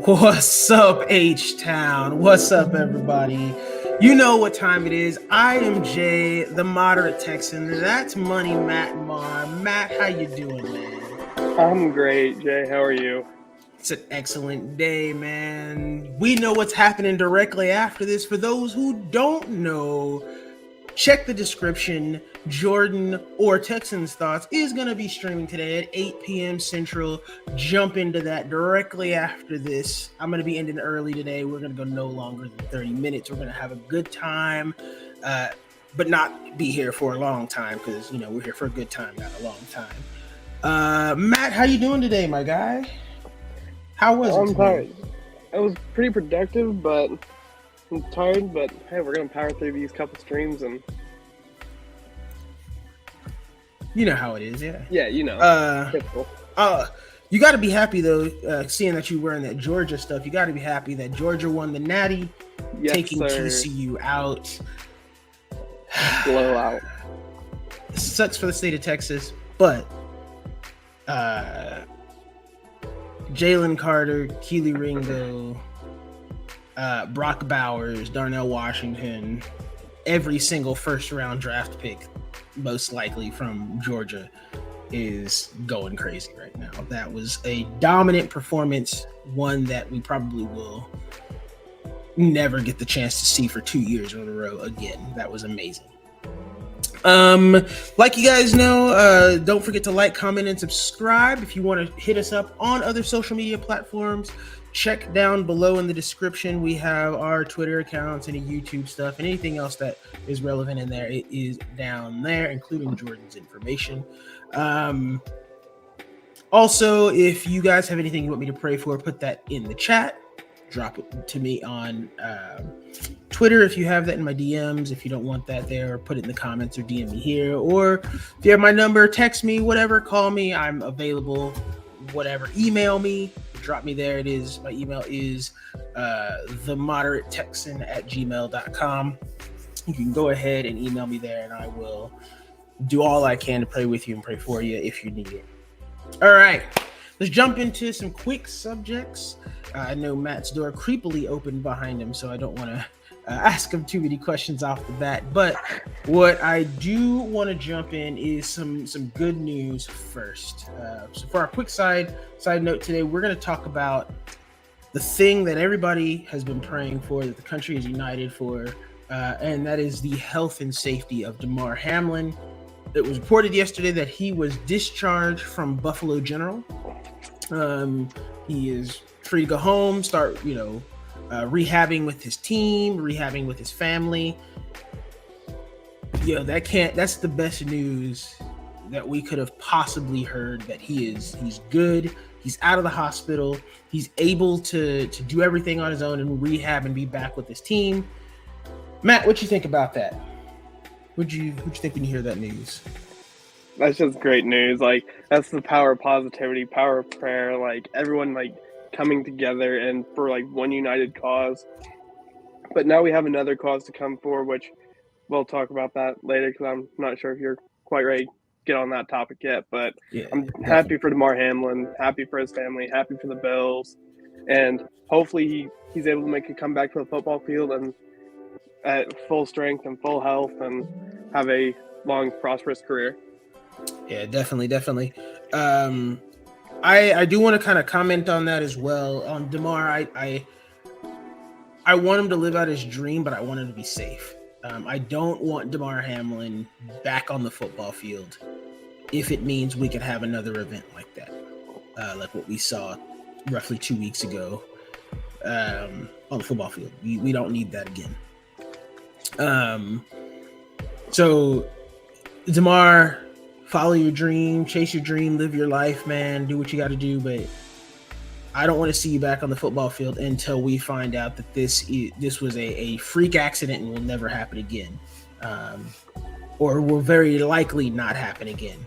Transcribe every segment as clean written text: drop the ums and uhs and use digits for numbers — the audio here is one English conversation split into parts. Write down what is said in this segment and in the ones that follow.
What's up, H-Town? What's up, everybody? You know what time it is. I am Jay, the moderate Texan. That's Money Matt Mar. Matt, how you doing, man? I'm great, Jay. How are you? It's an excellent day, man. We know what's happening directly after this. For those who don't know, check the description. Jordan or Texans Thoughts is going to be streaming today at 8 p.m. Central. Jump into that directly after this. I'm going to be ending early today. We're going to go no longer than 30 minutes. We're going to have a good time, but not be here for a long time because, you know, we're here for a good time, not a long time. Matt, how you doing today, my guy? How was it? I'm tired. It was pretty productive, but I'm tired. But hey, we're going to power through these couple streams and... You know how it is, yeah. Yeah, you know. Typical. You got to be happy, though, seeing that you're wearing that Georgia stuff. You got to be happy that Georgia won the Natty, taking TCU out. Blowout. It sucks for the state of Texas, but Jalen Carter, Keely Ringo, Brock Bowers, Darnell Washington, every single first-round draft pick most likely from Georgia is going crazy right now. That was a dominant performance, one that we probably will never get the chance to see for 2 years in a row again. That was amazing. Like you guys know, don't forget to like, comment, and subscribe. If you want to hit us up on other social media platforms, check down below in the description. We have our Twitter accounts, any YouTube stuff, and anything else that is relevant in there. It is down there, including Jordan's information. Also, if you guys have anything you want me to pray for, put that in the chat. Drop it to me on Twitter if you have that in my DMs. If you don't want that there, put it in the comments or DM me here. Or if you have my number, text me, whatever, call me. I'm available. Whatever, email me. Drop me there. It is. My email is themoderatetexan@gmail.com. You can go ahead and email me there, and I will do all I can to pray with you and pray for you if you need it. All right, let's jump into some quick subjects. I know Matt's door creepily opened behind him, so I don't want to ask him too many questions off the bat. But what I do want to jump in is some good news first. So for our quick side note today, we're going to talk about the thing that everybody has been praying for, that the country is united for, and that is the health and safety of Damar Hamlin. It was reported yesterday that he was discharged from Buffalo General. He is free to go home, start, rehabbing with his team, rehabbing with his family. That's the best news that we could have possibly heard, that he's good. He's out of the hospital. He's able to do everything on his own and rehab and be back with his team. Matt, what you think about that? What'd you think when you hear that news? That's just great news. Like, that's the power of positivity, power of prayer, like everyone coming together and for one united cause. But now we have another cause to come for, which we'll talk about that later because I'm not sure if you're quite ready to get on that topic yet. But yeah, I'm happy for Damar Hamlin, happy for his family, happy for the Bills, and hopefully he's able to make a comeback to the football field and at full strength and full health and have a long, prosperous career. Yeah, definitely. I do want to kind of comment on that as well. On Damar, I want him to live out his dream, but I want him to be safe. I don't want Damar Hamlin back on the football field if it means we could have another event like that, like what we saw roughly 2 weeks ago on the football field. We don't need that again. So Damar, follow your dream, chase your dream, live your life, man. Do what you got to do, but I don't want to see you back on the football field until we find out that this was a freak accident and will never happen again, or will very likely not happen again.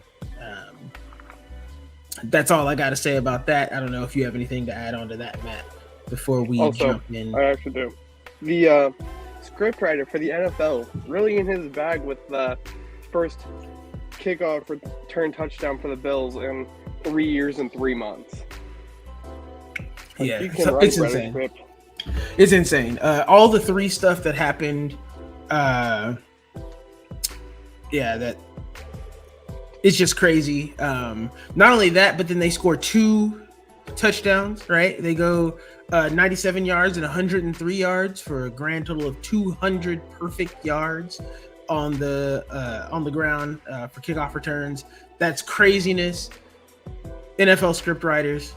That's all I got to say about that. I don't know if you have anything to add on to that, Matt, before we jump in. I actually do. The scriptwriter for the NFL really in his bag with the first kickoff return touchdown for the Bills in 3 years and 3 months. Like, Yeah, he can write it's better insane. script. It's insane. All the 3 stuff that happened, that it's just crazy. Not only that, but then they score 2 touchdowns, right? They go 97 yards and 103 yards for a grand total of 200 perfect yards on the ground for kickoff returns. That's craziness. NFL script writers,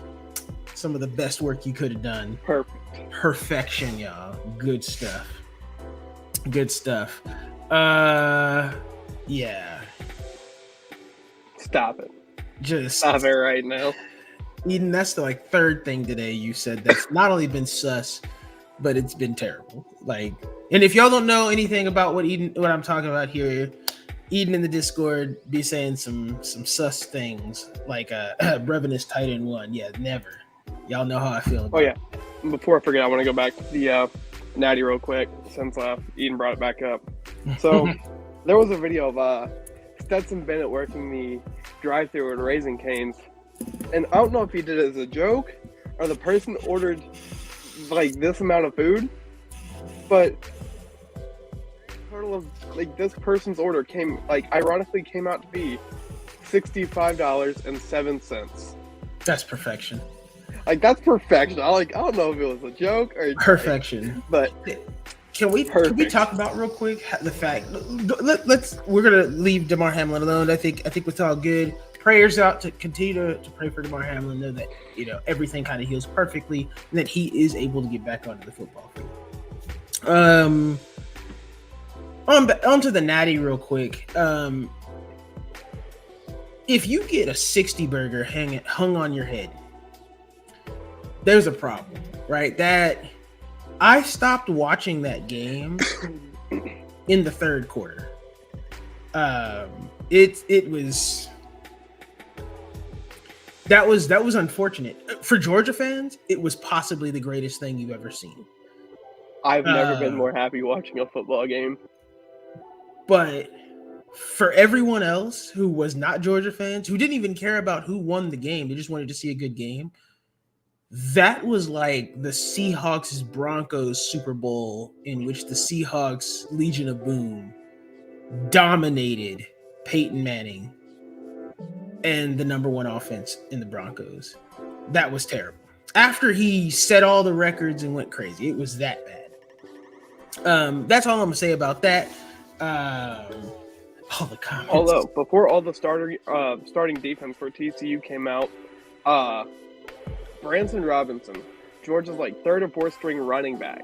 some of the best work you could have done. Perfection, y'all. Good stuff. Yeah. Stop it. Just stop it right now. Eden, that's the 3rd thing today you said that's not only been sus, but it's been terrible. And if y'all don't know anything about what I'm talking about here, Eden in the Discord be saying some sus things like Brevin is tight end 1. Yeah, never. Y'all know how I feel about it. Before I forget, I want to go back to the Natty real quick since Eden brought it back up. So there was a video of Stetson Bennett working the drive-thru at Raising Cane's, and I don't know if he did it as a joke or the person ordered this amount of food, but total of this person's order came ironically came out to be $65.07. That's perfection. That's perfection. I don't know if it was a joke or perfection, but can we talk about real quick the fact? We're gonna leave Damar Hamlin alone. I think it's all good. Prayers out to continue to pray for Damar Hamlin. Know that everything kind of heals perfectly, and that he is able to get back onto the football field. Onto the Natty real quick. If you get a 60 burger hung on your head, there's a problem, right? That I stopped watching that game in the 3rd quarter. It was that was unfortunate for Georgia fans. It was possibly the greatest thing you've ever seen. I've never been more happy watching a football game. But for everyone else who was not Georgia fans, who didn't even care about who won the game, they just wanted to see a good game. That was like the Seahawks Broncos Super Bowl, in which the Seahawks Legion of Boom dominated Peyton Manning and the number 1 offense in the Broncos. That was terrible. After he set all the records and went crazy, it was that bad. That's all I'm gonna say about that. All the comments. Although before all the starting defense for TCU came out, Branson Robinson, Georgia's 3rd or 4th string running back,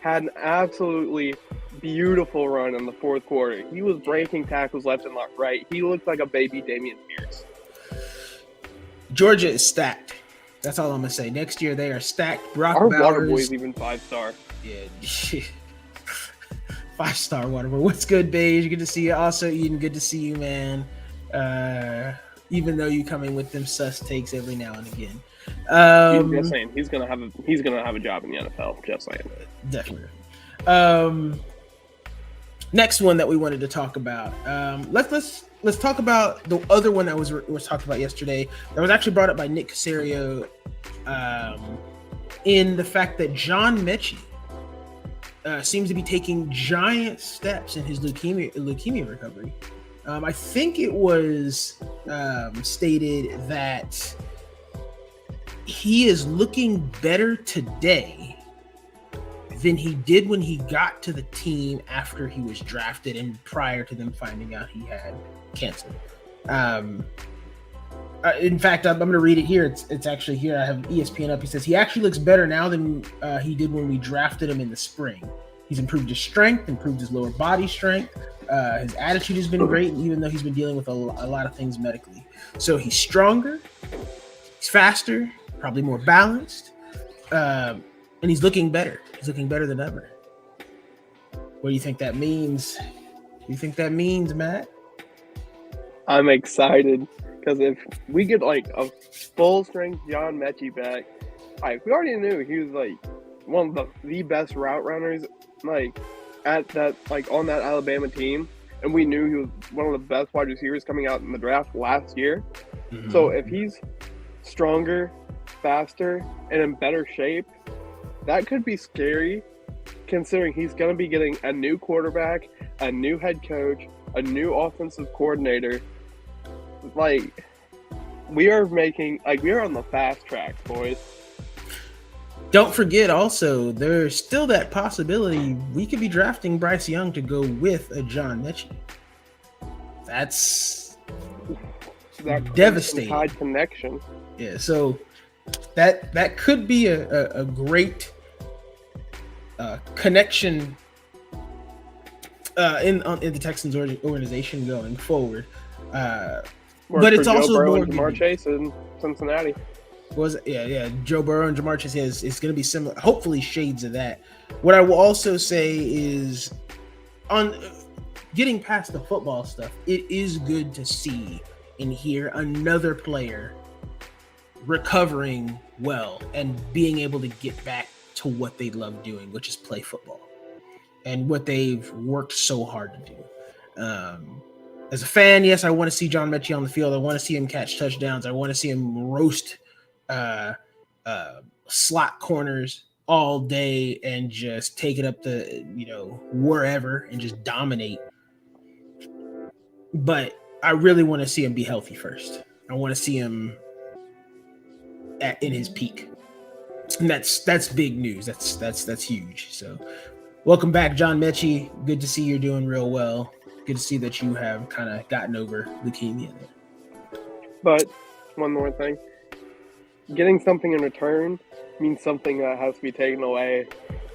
had an absolutely beautiful run in the 4th quarter. He was breaking tackles left and right. He looked like a baby Dameon Pierce. Georgia is stacked. That's all I'm gonna say. Next year they are stacked. Brock Our Bowers, water boy's even 5-star. Yeah. 5-star Waterboy. What's good, Beige? Good to see you. Also, Eden, good to see you, man. Even though you come in with them sus takes every now and again. Just saying, he's gonna have a job in the NFL. Just saying. Definitely. Next one that we wanted to talk about. Let's talk about the other one that was talked about yesterday. That was actually brought up by Nick Casario. In the fact that John Metchie seems to be taking giant steps in his leukemia recovery. I think it was stated that he is looking better today than he did when he got to the team after he was drafted and prior to them finding out he had cancer. In fact, I'm going to read it here. It's actually here. I have ESPN up. He says he actually looks better now than he did when we drafted him in the spring. He's improved his strength, improved his lower body strength. His attitude has been great, even though he's been dealing with a lot of things medically. So he's stronger, he's faster, probably more balanced, and he's looking better. He's looking better than ever. What do you think that means? What do you think that means, Matt? I'm excited because if we get a full-strength John Metchie back, we already knew he was one of the best route runners at that on that Alabama team, and we knew he was one of the best wide receivers coming out in the draft last year. Mm-hmm. So if he's stronger, faster and in better shape, that could be scary, considering he's going to be getting a new quarterback, a new head coach, a new offensive coordinator. Like, we are on the fast track, boys. Don't forget also, there's still that possibility we could be drafting Bryce Young to go with a John Metchie. That's devastating. Tide connection. Yeah, so that could be a great connection in the Texans organization going forward. But it's also Joe Burrow more and Jamar Chase in Cincinnati. Joe Burrow and Jamar Chase is going to be similar, hopefully shades of that. What I will also say is, on getting past the football stuff, it is good to see and hear another player recovering well and being able to get back to what they love doing, which is play football, and what they've worked so hard to do. As a fan, yes, I want to see John Metchie on the field. I want to see him catch touchdowns. I want to see him roast slot corners all day and just take it up to wherever and just dominate. But I really want to see him be healthy first. I want to see him in his peak, and that's big news. That's huge. So, welcome back, John Metchie. Good to see you're doing real well. Good to see that you have kind of gotten over leukemia there. But one more thing. Getting something in return means something that has to be taken away.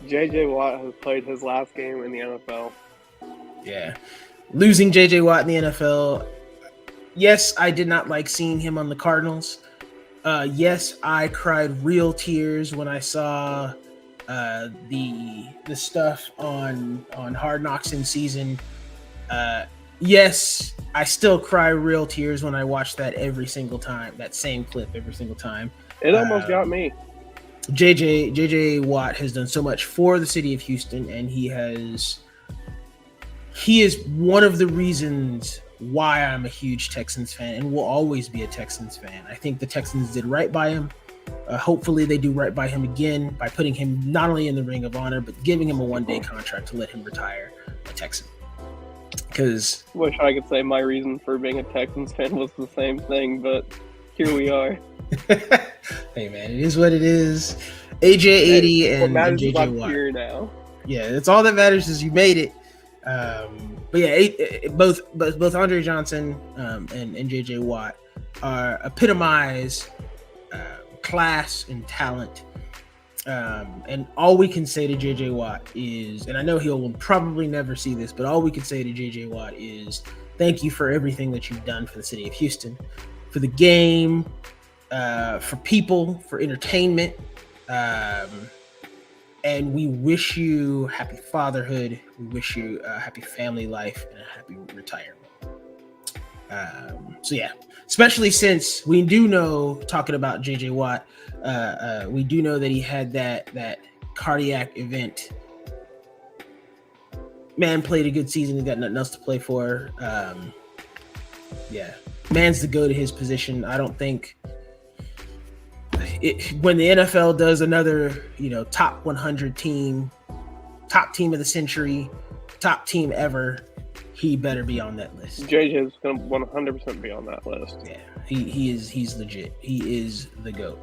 J.J. Watt has played his last game in the NFL. Yeah. Losing J.J. Watt in the NFL. Yes, I did not like seeing him on the Cardinals. Yes, I cried real tears when I saw the stuff on Hard Knocks in season. Yes, I still cry real tears when I watch that every single time, that same clip every single time. It almost got me. JJ Watt has done so much for the city of Houston, and he is one of the reasons why I'm a huge Texans fan and will always be a Texans fan. I think the Texans did right by him. Hopefully they do right by him again by putting him not only in the Ring of Honor, but giving him a one-day contract to let him retire a Texan. Because wish I could say my reason for being a Texans fan was the same thing, but here we are. Hey man, it is what it is. AJ80 and JJ Watt. Here now. Yeah, it's all that matters is you made it. But yeah, both Andre Johnson and JJ Watt epitomize class and talent. And all we can say to JJ Watt is, and I know he'll probably never see this, but all we can say to JJ Watt is thank you for everything that you've done for the city of Houston, for the game, for people, for entertainment. And we wish you happy fatherhood. We wish you a happy family life and a happy retirement. So yeah, especially since we do know, talking about JJ Watt, we do know that he had that cardiac event. Man played a good season. He got nothing else to play for. Yeah, man's the go to his position. I don't think when the NFL does another, top 100 team, top team of the century, top team ever, he better be on that list. JJ is going to 100% be on that list. Yeah, he's legit. He is the GOAT.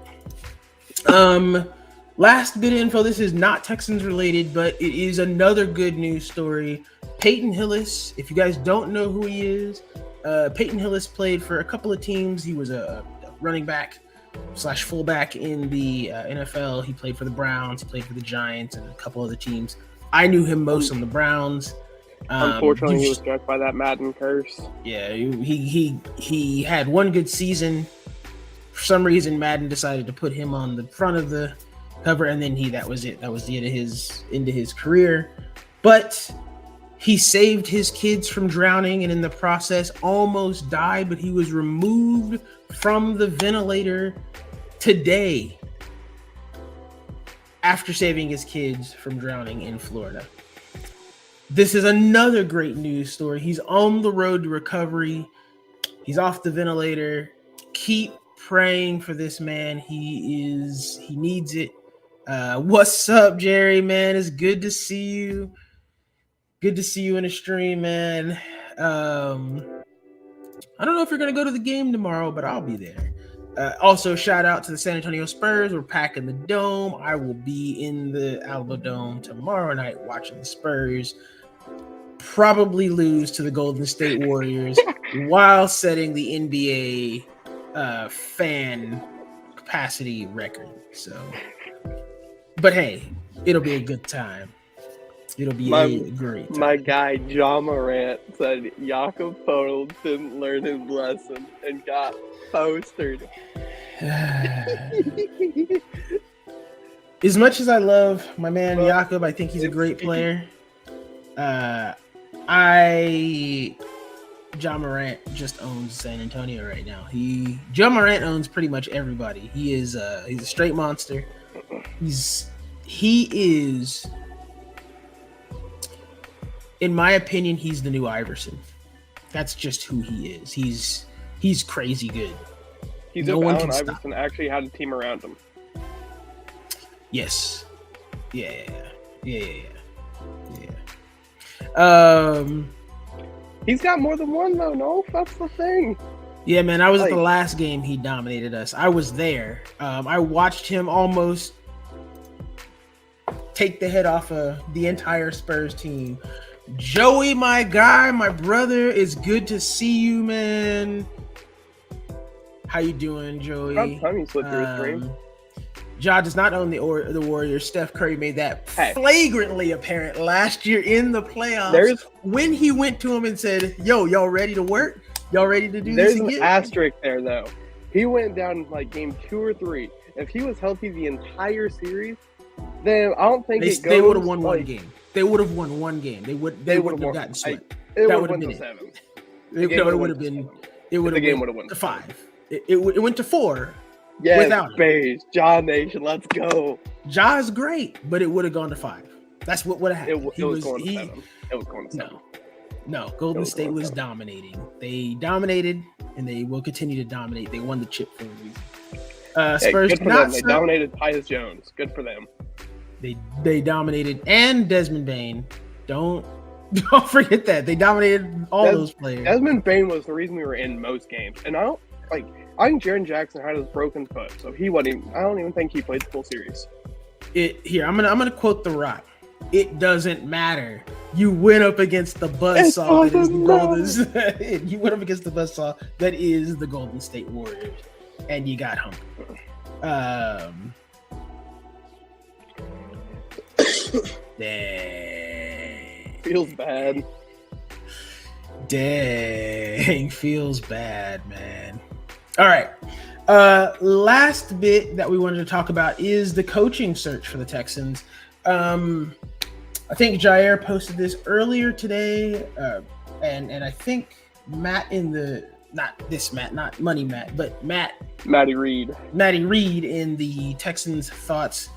Last bit of info. This is not Texans related, but it is another good news story. Peyton Hillis, if you guys don't know who he is, Peyton Hillis played for a couple of teams. He was a running back / fullback in the NFL. He played for the Browns, he played for the Giants, and a couple other teams. I knew him most on the Browns. Unfortunately, he was struck by that Madden curse. Yeah, he had one good season. For some reason, Madden decided to put him on the front of the cover, and then that was it. That was the end of his career. But he saved his kids from drowning, and in the process almost died, but he was removed from the ventilator today after saving his kids from drowning in Florida. This is another great news story. He's on the road to recovery. He's off the ventilator. Keep praying for this man. He needs it. What's up, Jerry, man? It's good to see you. Good to see you in the stream, man. I don't know if you're going to go to the game tomorrow, but I'll be there. Also, shout out to the San Antonio Spurs. We're packing the dome. I will be in the Alamo Dome tomorrow night watching the Spurs probably lose to the Golden State Warriors while setting the NBA fan capacity record. So, but hey, it'll be a good time. It'll be a great time. My guy John Morant said Jakob Poeltl didn't learn his lesson and got postered. As much as I love my man Jakob, I think he's a great player. John Morant just owns San Antonio right now. John Morant owns pretty much everybody. He's a straight monster. He is, in my opinion, he's the new Iverson. That's just who he is. He's crazy good. He's no one can Iverson actually had a team around him. Yes. Yeah. He's got more than one though. No, that's the thing. Yeah, man. I was at the last game. He dominated us. I was there. I watched him almost take the head off of the entire Spurs team. Joey, my guy, my brother, it's good to see you, man. How you doing, Joey? About time you slid through his stream. Ja does not own the Warriors. Steph Curry made that flagrantly apparent last year in the playoffs when he went to him and said, "Yo, y'all ready to work? Y'all ready to do this again?" There's an asterisk there, though. He went down like game 2 or 3. If he was healthy the entire series, then I don't think they would have won one game. They would have won one game. They would have gotten swept. That would have been it. It would have been. It would have went to 5. It went to 4. Yes, without beige, Ja Nation, let's go. Ja is great, but it would have gone to 5. That's what would have happened. It was going to 7. It was going to 7. No. Golden State was dominating. They dominated, and they will continue to dominate. They won the chip for a reason. Spurs good for them. They dominated Tyus Jones. Good for them. They dominated, and Desmond Bain. Don't forget that they dominated all those players. Desmond Bain was the reason we were in most games, and I think Jaren Jackson had his broken foot, so he wasn't even. I don't even think he played the full series. I'm gonna quote The Rock. It doesn't matter. You went up against the buzzsaw that is the Golden. You went up against the buzzsaw that is the Golden State Warriors, and you got humbled. Dang. Feels bad. Dang, feels bad, man. All right. Last bit that we wanted to talk about is the coaching search for the Texans. I think Jair posted this earlier today, and I think Matt not Money Matt, but Matty Reed in the Texans Thoughts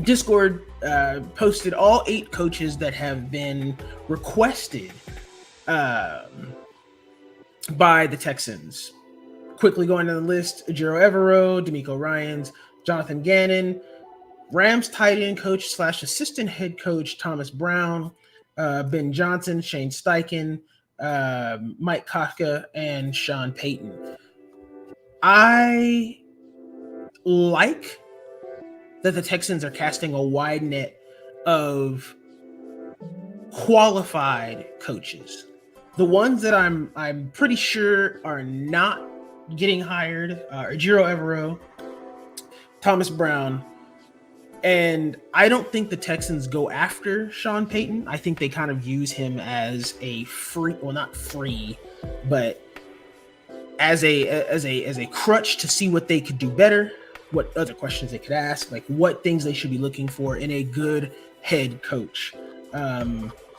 Discord posted all 8 coaches that have been requested by the Texans. Quickly going down the list: Ejiro Evero, D'Amico Ryans, Jonathan Gannon, Rams tight end coach / assistant head coach Thomas Brown, Ben Johnson, Shane Steichen, Mike Kafka, and Sean Payton. I like that the Texans are casting a wide net of qualified coaches. The ones that I'm pretty sure are not getting hired are Ejiro Evero, Thomas Brown, and I don't think the Texans go after Sean Payton. I think they kind of use him as a not free, but as a crutch to see what they could do better, what other questions they could ask, like what things they should be looking for in a good head coach.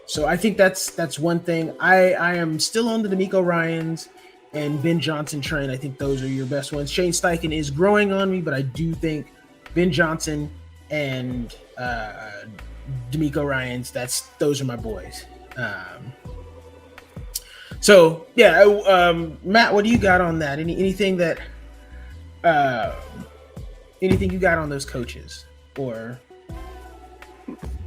So I think that's one thing. I am still on the D'Amico Ryans and Ben Johnson train. I think those are your best ones. Shane Steichen is growing on me, but I do think Ben Johnson and D'Amico Ryans, those are my boys. So yeah, Matt, what do you got on that? Anything that uh, anything you got on those coaches or?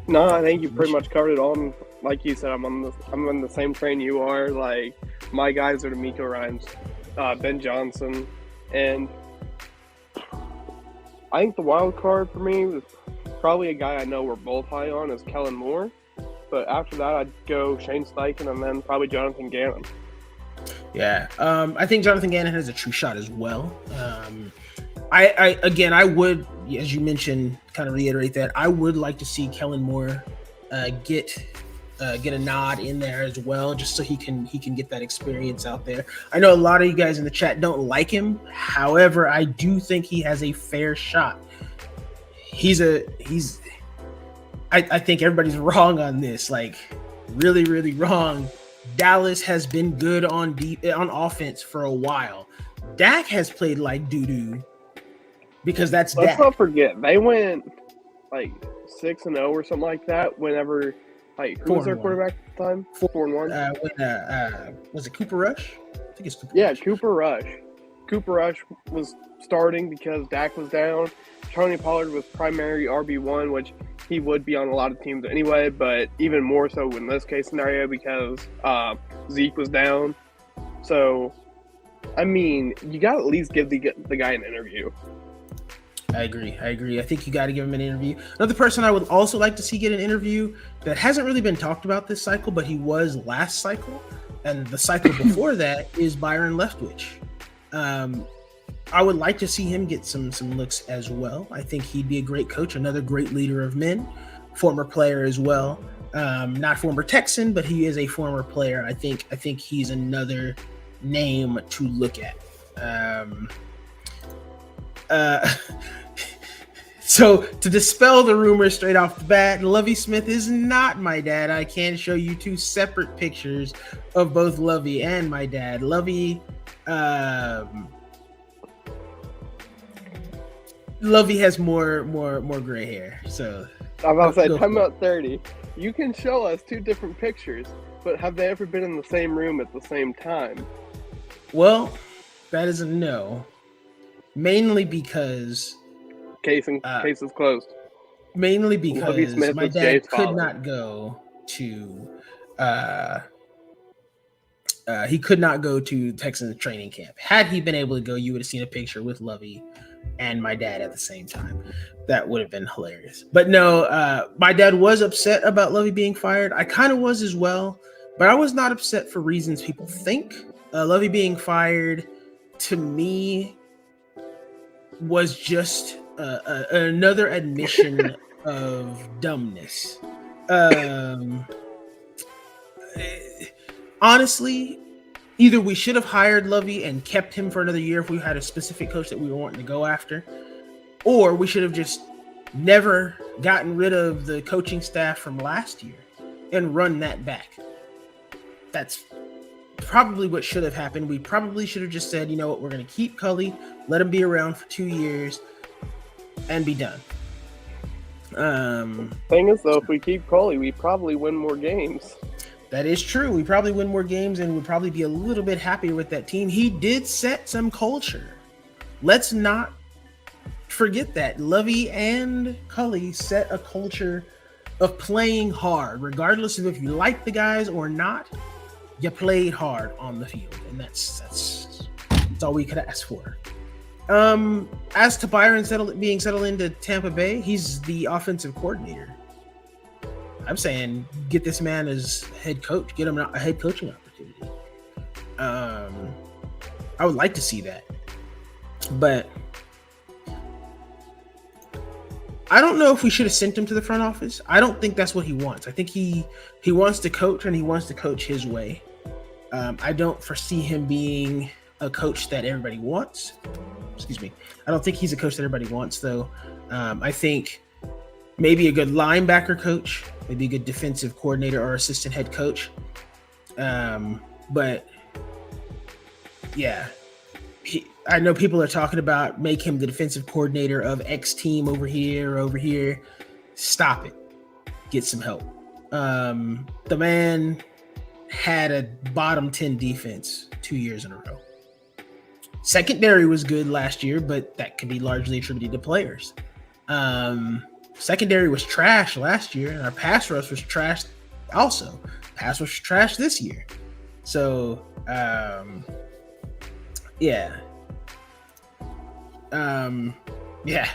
No, I think you pretty much covered it all. And like you said, I'm on the same train you are. Like my guys are D'Amico Rhymes, Ben Johnson, and I think the wild card for me was probably a guy I know we're both high on is Kellen Moore. But after that, I'd go Shane Steichen and then probably Jonathan Gannon. Yeah, I think Jonathan Gannon has a true shot as well. I would, as you mentioned, kind of reiterate that I would like to see Kellen Moore get a nod in there as well, just so he can get that experience out there. I know a lot of you guys in the chat don't like him. However, I do think he has a fair shot. I think everybody's wrong on this, like really, really wrong. Dallas has been good on offense for a while. Dak has played like doo-doo because that's Let's Dak. not forget, they went like 6-0 or something like that whenever, like, who was their quarterback at the time? 4-1. Was it Cooper Rush? I think it's Cooper Yeah, Rush. Cooper Rush. Cooper Rush was starting because Dak was down. Tony Pollard was primary RB1, which he would be on a lot of teams anyway, but even more so in this case scenario because Zeke was down. So, I mean, you got to at least give the guy an interview. I agree. I think you got to give him an interview. Another person I would also like to see get an interview that hasn't really been talked about this cycle, but he was last cycle, and the cycle before that is Byron Leftwich. I would like to see him get some looks as well. I think he'd be a great coach, another great leader of men, former player as well. Not former Texan, but he is a former player. I think he's another name to look at. So to dispel the rumors straight off the bat, Lovie Smith is not my dad. I can show you two separate pictures of both Lovie and my dad. Lovie has more gray hair. So I'm about to say, time out 30. You can show us two different pictures, but have they ever been in the same room at the same time? Well, that is a no. Mainly because Case is closed. Mainly because my dad could father. not go to he could not go to Texans training camp. Had he been able to go, you would have seen a picture with Lovie and my dad at the same time. That would have been hilarious. But no, my dad was upset about Lovie being fired. I kind of was as well, but I was not upset for reasons people think. Lovie being fired, to me, was just another admission of dumbness. Honestly, either we should have hired Lovie and kept him for another year if we had a specific coach that we were wanting to go after, or we should have just never gotten rid of the coaching staff from last year and run that back. That's probably what should have happened. We probably should have just said, you know what, we're going to keep Cully, let him be around for 2 years, and be done. Thing is, though, if we keep Cully, we probably win more games. That is true. We probably win more games and we'd probably be a little bit happier with that team. He did set some culture. Let's not forget that. Lovie and Cully set a culture of playing hard, regardless of if you like the guys or not. You played hard on the field, and that's all we could ask for. As to Byron being settled into Tampa Bay, he's the offensive coordinator. I'm saying get this man as head coach, get him a head coaching opportunity. I would like to see that, but I don't know if we should have sent him to the front office. I don't think that's what he wants. I think he wants to coach, and he wants to coach his way. I don't foresee him being a coach that everybody wants. Excuse me. I don't think he's a coach that everybody wants, though. I think maybe a good linebacker coach, maybe a good defensive coordinator or assistant head coach. But yeah, I know people are talking about make him the defensive coordinator of X team over here. Stop it. Get some help. The man had a bottom 10 defense 2 years in a row. Secondary was good last year, but that could be largely attributed to players. Secondary was trash last year, and our pass rush was trash also. Pass rush was trash this year. So, yeah. Yeah.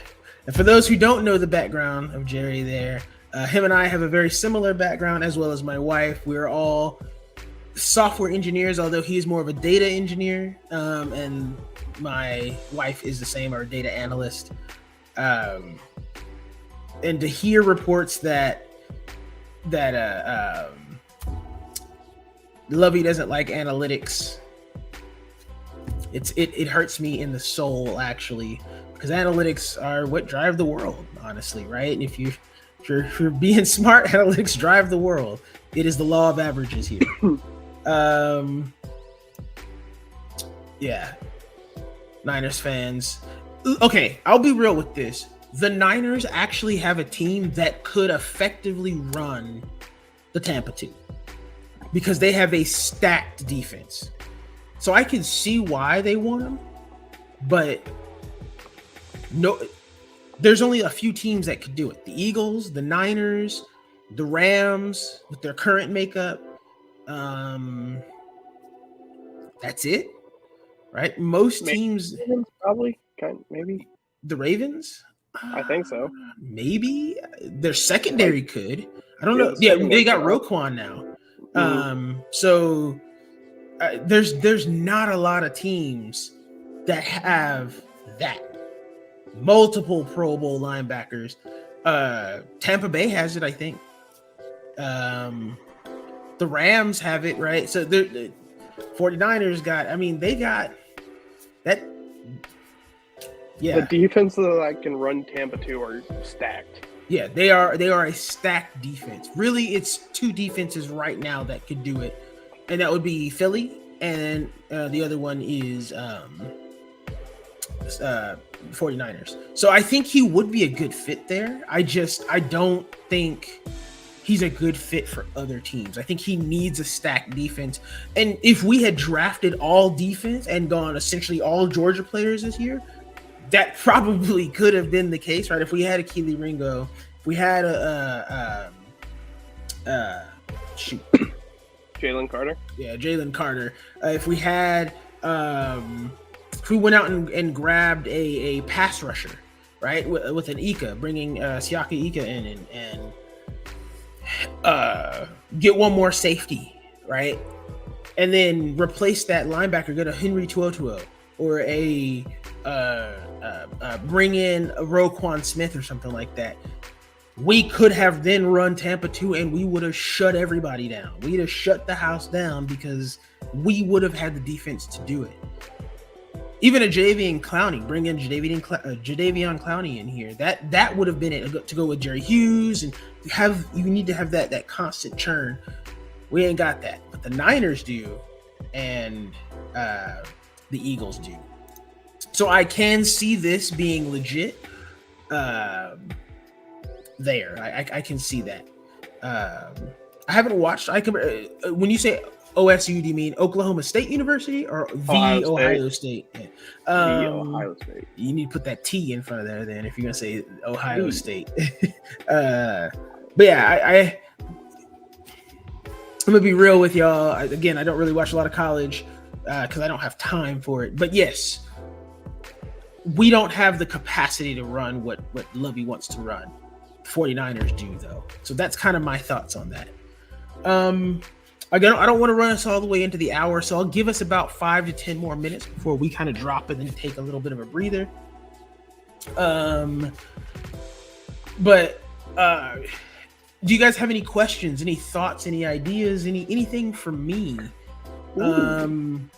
And for those who don't know the background of Jerry there, him and I have a very similar background, as well as my wife. We're all software engineers, although he's more of a data engineer, and my wife is the same, or a data analyst. And to hear reports that Lovey doesn't like analytics, it hurts me in the soul, actually, because analytics are what drive the world, honestly, right? And if you're being smart, analytics drive the world. It is the law of averages here. Yeah. Niners fans. Okay, I'll be real with this. The Niners actually have a team that could effectively run the Tampa 2 because they have a stacked defense. So I can see why they want them, but no, there's only a few teams that could do it. The Eagles, the Niners, the Rams with their current makeup. That's it, right? Most teams probably maybe the Ravens. I think so. Maybe their secondary could. I don't know. Yeah, they got Roquan now. So there's not a lot of teams that have that multiple Pro Bowl linebackers. Tampa Bay has it, I think. The Rams have it, right? So the 49ers got, they got that. Yeah. The defenses that can run Tampa 2 are stacked. Yeah, they are a stacked defense. Really, it's two defenses right now that could do it. And that would be Philly, and the other one is 49ers. So I think he would be a good fit there. I don't think he's a good fit for other teams. I think he needs a stacked defense. And if we had drafted all defense and gone essentially all Georgia players this year, that probably could have been the case, right? If we had a Keely Ringo, if we had Jalen Carter. Yeah, Jalen Carter. If we had, if we went out and grabbed a pass rusher, right, with an Ika, bringing Siaki Ika in and get one more safety, right, and then replace that linebacker, get a Henry Tuotuo or bring in a Roquan Smith or something like that. We could have then run Tampa 2 and we would have shut everybody down. We'd have shut the house down because we would have had the defense to do it. Even a Jadeveon Clowney, bring in Jadeveon Clowney in here. That would have been it to go with Jerry Hughes, and you need to have that constant churn. We ain't got that, but the Niners do, and the Eagles do. So I can see this being legit. There, I can see that. I haven't watched. When you say OSU, do you mean Oklahoma State University or Ohio State? Yeah. Ohio State. You need to put that T in front of there then if you're gonna say Ohio State. But yeah, I'm gonna be real with y'all. Again, I don't really watch a lot of college because I don't have time for it. But yes, we don't have the capacity to run what Lovey wants to run. 49ers do, though. So that's kind of my thoughts on that. Again, I don't want to run us all the way into the hour, so I'll give us about 5 to 10 more minutes before we kind of drop and then take a little bit of a breather. But do you guys have any questions, any thoughts, any ideas, anything from me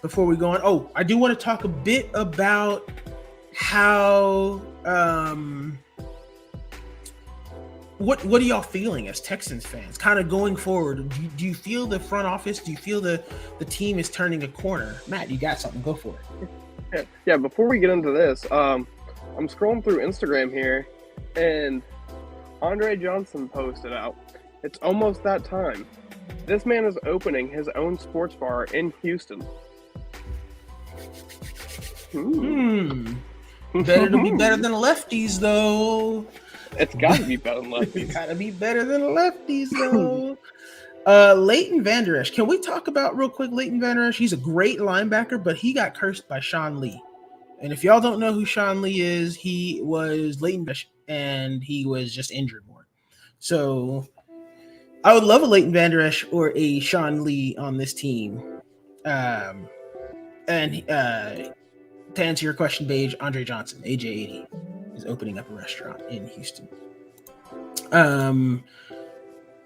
before we go on? Oh, I do want to talk a bit about how what are y'all feeling as Texans fans kind of going forward? Do you feel the front office, do you feel the team is turning a corner? Matt, you got something, go for it. Yeah, before we get into this, I'm scrolling through Instagram here, and Andre Johnson posted out. It's almost that time. This man is opening his own sports bar in Houston. Better to be better than lefties, though. It's got to be better than It's lefties. gotta be better than lefties, though. Leighton Vander Esch. Can we talk about real quick Leighton Vander Esch? He's a great linebacker, but he got cursed by Sean Lee. And if y'all don't know who Sean Lee is, he was Leighton Vander Esch, and he was just injured more. So I would love a Leighton Vander Esch or a Sean Lee on this team. And to answer your question, Beige, Andre Johnson, AJ80, is opening up a restaurant in Houston.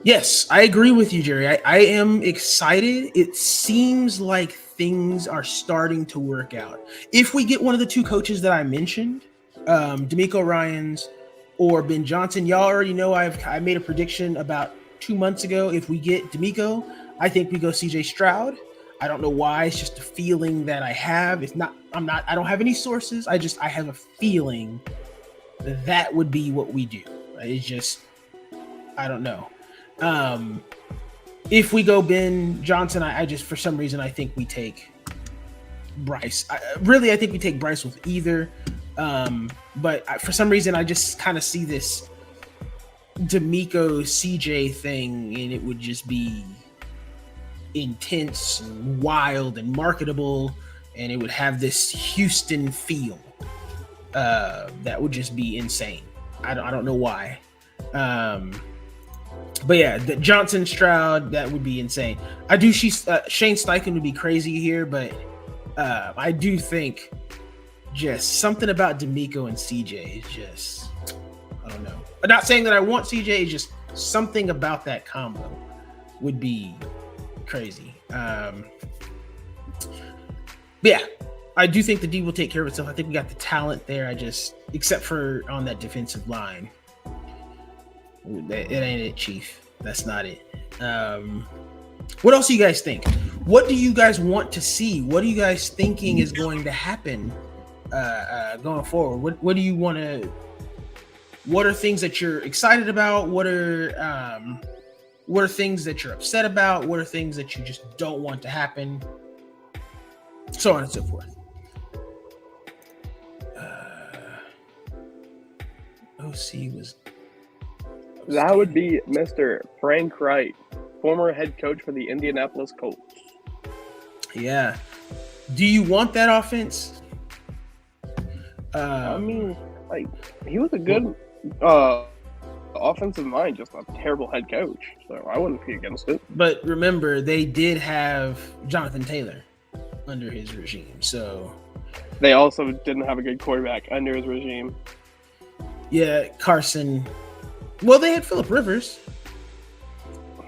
Yes, I agree with you, Jerry. I am excited. It seems like things are starting to work out. If we get one of the two coaches that I mentioned, D'Amico Ryans or Ben Johnson, y'all already know I made a prediction about 2 months ago. If we get D'Amico, I think we go CJ Stroud. I don't know why. It's just a feeling that I have. I don't have any sources. I have a feeling that would be what we do. It's just, I don't know. If we go Ben Johnson, I just, for some reason, I think we take Bryce. I think we take Bryce with either. But for some reason, I just kind of see this D'Amico CJ thing, and it would just be intense and wild and marketable, and it would have this Houston feel that would just be insane. I don't know why. But yeah, the Johnson Stroud, that would be insane. I do Shane Steichen would be crazy here, but I do think just something about D'Amico and CJ is just, I don't know. I'm not saying that I want CJ, it's just something about that combo would be crazy. But yeah, I do think the D will take care of itself. I think we got the talent there. Except for on that defensive line. It ain't it, Chief. That's not it. What else do you guys think? What do you guys want to see? What are you guys thinking is going to happen going forward? What do you want to? What are things that you're excited about? What are things that you're upset about? What are things that you just don't want to happen? So on and so forth. OC was. That would be Mr. Frank Wright, former head coach for the Indianapolis Colts. Yeah. Do you want that offense? I mean, like, he was a good offensive mind, just a terrible head coach. So I wouldn't be against it. But remember, they did have Jonathan Taylor under his regime. So they also didn't have a good quarterback under his regime. Yeah, Carson. Well, they had Phillip Rivers,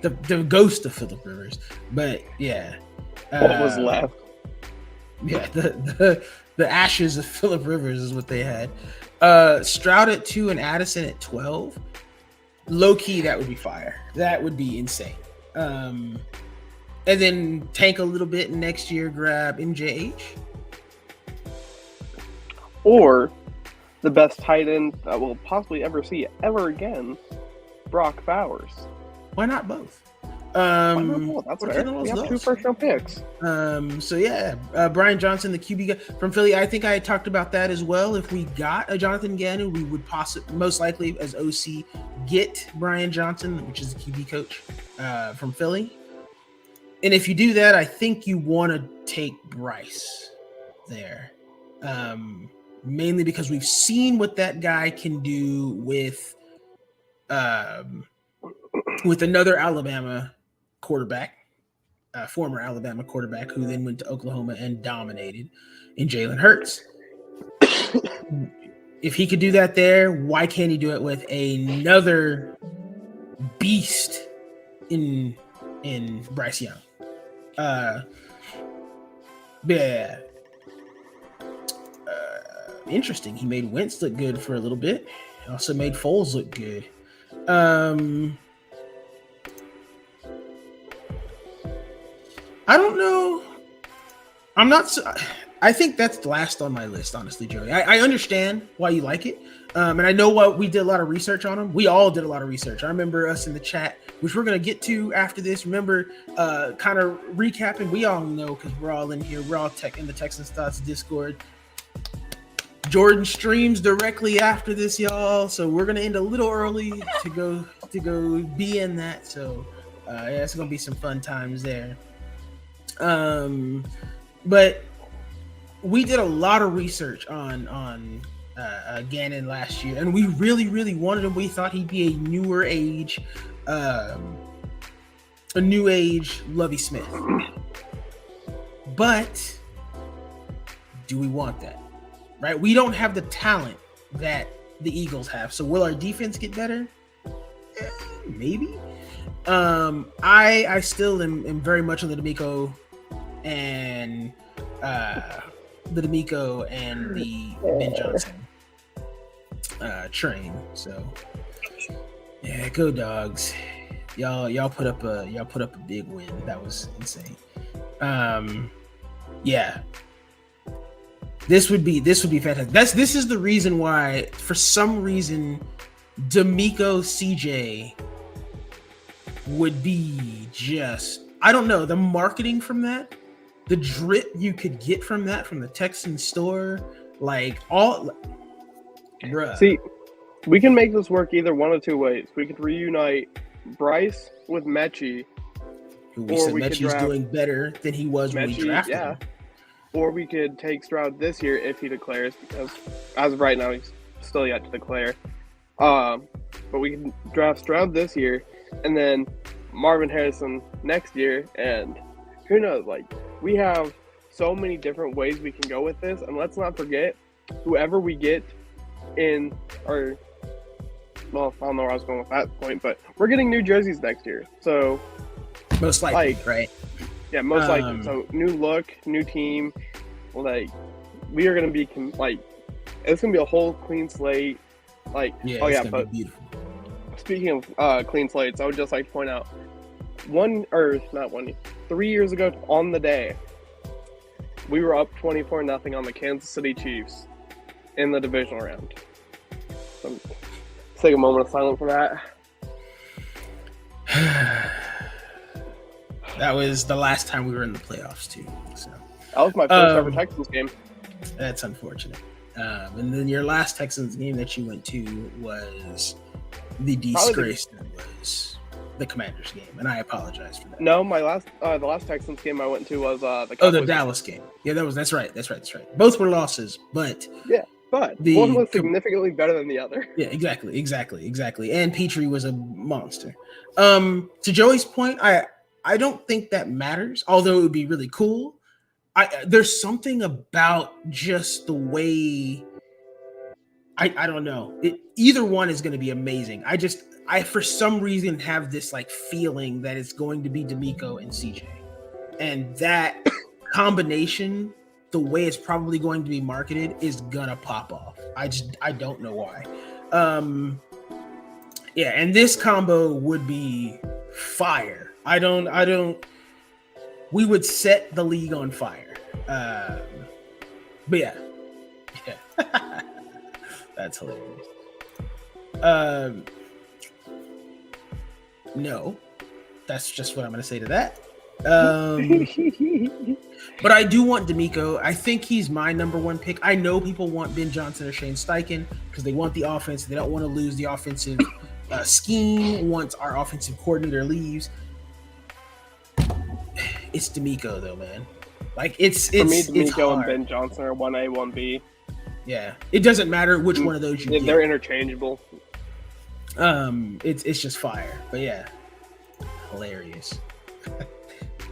the ghost of Phillip Rivers, but yeah, what was left? Yeah, the ashes of Phillip Rivers is what they had. Stroud at 2 and Addison at 12. Low key, that would be fire. That would be insane. And then tank a little bit and next year grab MJH. Or the best tight end that we'll possibly ever see ever again, Brock Bowers. Why not both? Why not both? That's fair. We have 2 first-round picks. So yeah, Brian Johnson, the QB guy from Philly. I think I talked about that as well. If we got a Jonathan Gannon, we would most likely as OC get Brian Johnson, which is the QB coach from Philly. And if you do that, I think you want to take Bryce there. Mainly because we've seen what that guy can do with another Alabama quarterback, former Alabama quarterback, who then went to Oklahoma and dominated in Jalen Hurts. If he could do that there, why can't he do it with another beast in Bryce Young? Yeah. Interesting. He made Wentz look good for a little bit. Also made Foles look good. I don't know. I'm not. I think that's last on my list, honestly, Joey. I understand why you like it. And I know what we did a lot of research on him. We all did a lot of research. I remember us in the chat, which we're going to get to after this. Remember, kind of recapping. We all know because we're all in here. We're all in the Texans Thoughts Discord. Jordan streams directly after this, y'all. So we're going to end a little early to go be in that. So yeah, it's going to be some fun times there. But we did a lot of research on Gannon last year, and we really, really wanted him. We thought he'd be a new age Lovie Smith. But do we want that? Right? We don't have the talent that the Eagles have. So will our defense get better? Maybe. I still am very much on the D'Amico and the Ben Johnson train. So yeah, go Dogs. Y'all put up a big win. That was insane. Yeah. This would be fantastic. This is the reason why, for some reason, D'Amico CJ would be just, I don't know, the marketing from that, the drip you could get from that from the Texan store, like all bruh. See, we can make this work either one of two ways. We could reunite Bryce with Metchie. Who we said Metchie's doing better than he was when we drafted him. Or we could take Stroud this year if he declares, because as of right now, he's still yet to declare. But we can draft Stroud this year, and then Marvin Harrison next year, and who knows? Like, we have so many different ways we can go with this, and let's not forget, whoever we get in our, well, I don't know where I was going with that point, but we're getting new jerseys next year, so most likely, right? Yeah, most likely. So new look, new team. Like, we are going to be like, it's going to be a whole clean slate. Like, yeah, but be beautiful. Speaking of clean slates, I would just like to point out 3 years ago on the day, we were up 24-0 on the Kansas City Chiefs in the divisional round. So, let's take a moment of silence for that. That was the last time we were in the playoffs too. So that was my first ever Texans game. That's unfortunate. And then your last Texans game that you went to was the disgrace that was the Commanders game, and I apologize for that. No, the last Texans game I went to was the Dallas game. Yeah, that's right. Both were losses, but but one was significantly better than the other. Yeah, exactly. And Petrie was a monster. To Joey's point, I don't think that matters, although it would be really cool. There's something about just the way I don't know. Either one is going to be amazing. I for some reason have this like feeling that it's going to be D'Amico and CJ, and that combination, the way it's probably going to be marketed, is gonna pop off. I don't know why. Yeah, and this combo would be fire. I don't. We would set the league on fire. But yeah. That's hilarious. No, that's just what I'm going to say to that. But I do want D'Amico. I think he's my number one pick. I know people want Ben Johnson or Shane Steichen because they want the offense. They don't want to lose the offensive scheme once our offensive coordinator leaves. It's D'Amico though, man. Like it's for me, D'Amico and Ben Johnson are 1A, 1B. Yeah, it doesn't matter which one of those you get. They're interchangeable. It's just fire. But yeah, hilarious.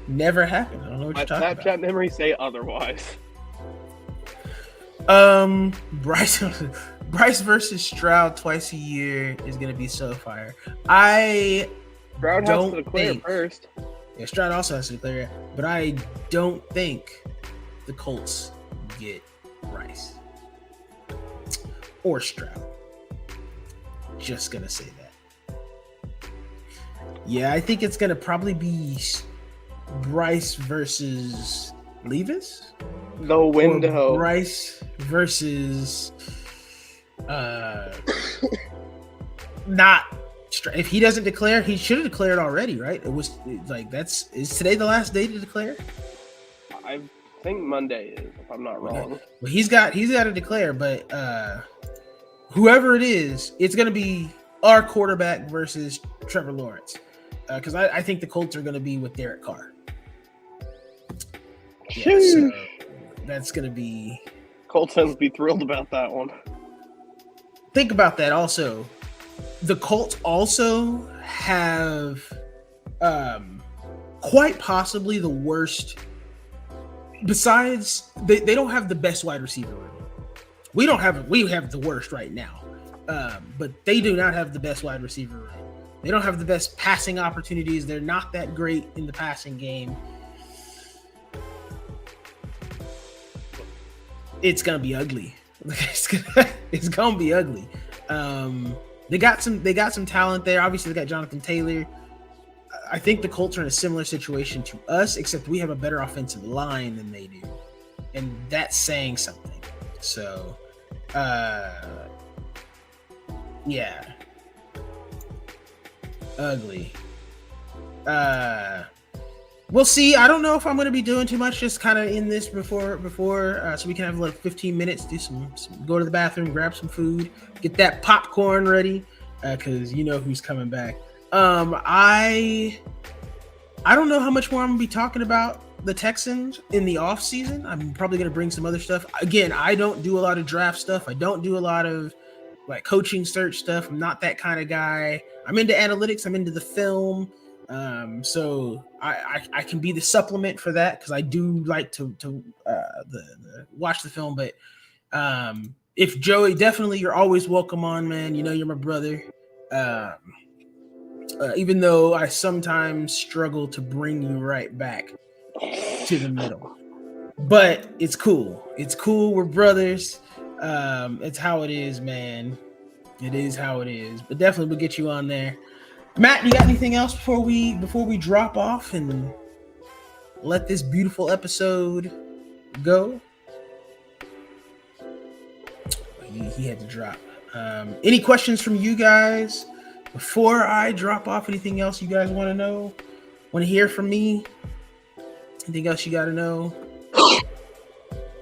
Never happened. I don't know what you're talking about. My Snapchat memories say otherwise. Bryce versus Stroud twice a year is gonna be so fire. Stroud has to declare first. Yeah, Stroud also has to declare, but I don't think the Colts get Bryce or Stroud. Just gonna say that. Yeah, I think it's gonna probably be Bryce versus Levis. The Or window. Bryce versus not. If he doesn't declare, he should have declared already, right? It was like is today the last day to declare? I think Monday is, if I'm not wrong. Okay. Well, he's got to declare, but whoever it is, it's going to be our quarterback versus Trevor Lawrence, because I think the Colts are going to be with Derek Carr. Yeah, so that's going to be. Colts fans be thrilled about that one. Think about that also. The Colts also have quite possibly the worst. Besides, they don't have the best wide receiver room. We have the worst right now, but they do not have the best wide receiver room. They don't have the best passing opportunities. They're not that great in the passing game. It's gonna be ugly. It's gonna be ugly. They got some talent there. Obviously, they got Jonathan Taylor. I think the Colts are in a similar situation to us, except we have a better offensive line than they do, and that's saying something. So, yeah, ugly. We'll see. I don't know if I'm going to be doing too much. Just kind of in this before, so we can have like 15 minutes. Do some go to the bathroom, grab some food, get that popcorn ready, because you know who's coming back. I don't know how much more I'm gonna be talking about the Texans in the off season. I'm probably gonna bring some other stuff. Again, I don't do a lot of draft stuff. I don't do a lot of like coaching search stuff. I'm not that kind of guy. I'm into analytics. I'm into the film. So I can be the supplement for that because I do like to watch the film. But if Joey, definitely you're always welcome on, man. You know you're my brother. Even though I sometimes struggle to bring you right back to the middle. But it's cool. It's cool. We're brothers. It's how it is, man. It is how it is. But definitely we'll get you on there. Matt, you got anything else before we drop off and let this beautiful episode go? He had to drop. Any questions from you guys before I drop off? Anything else you guys want to know? Want to hear from me? Anything else you got to know?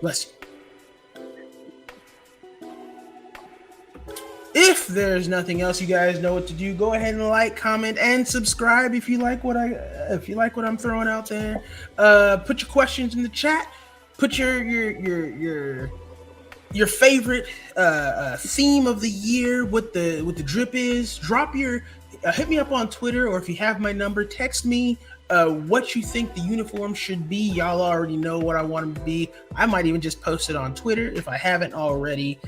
Bless you. If there's nothing else, you guys know what to do. Go ahead and like, comment, and subscribe if you like what I'm throwing out there. Put your questions in the chat. Put your favorite theme of the year, what the drip is. Drop your hit me up on Twitter, or if you have my number, text me what you think the uniform should be. Y'all already know what I want them to be. I might even just post it on Twitter if I haven't already.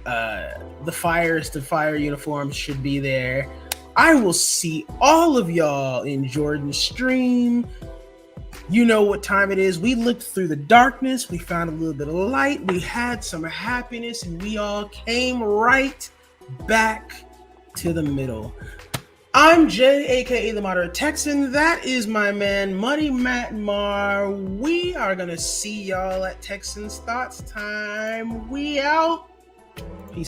The fire uniforms should be there. I will see all of y'all in Jordan's stream. You know what time it is. We looked through the darkness. We found a little bit of light. We had some happiness, and we all came right back to the middle. I'm Jay, aka the Moderate Texan. That is my man, Money Matt Mar. We are gonna see y'all at Texans Thoughts time. We out.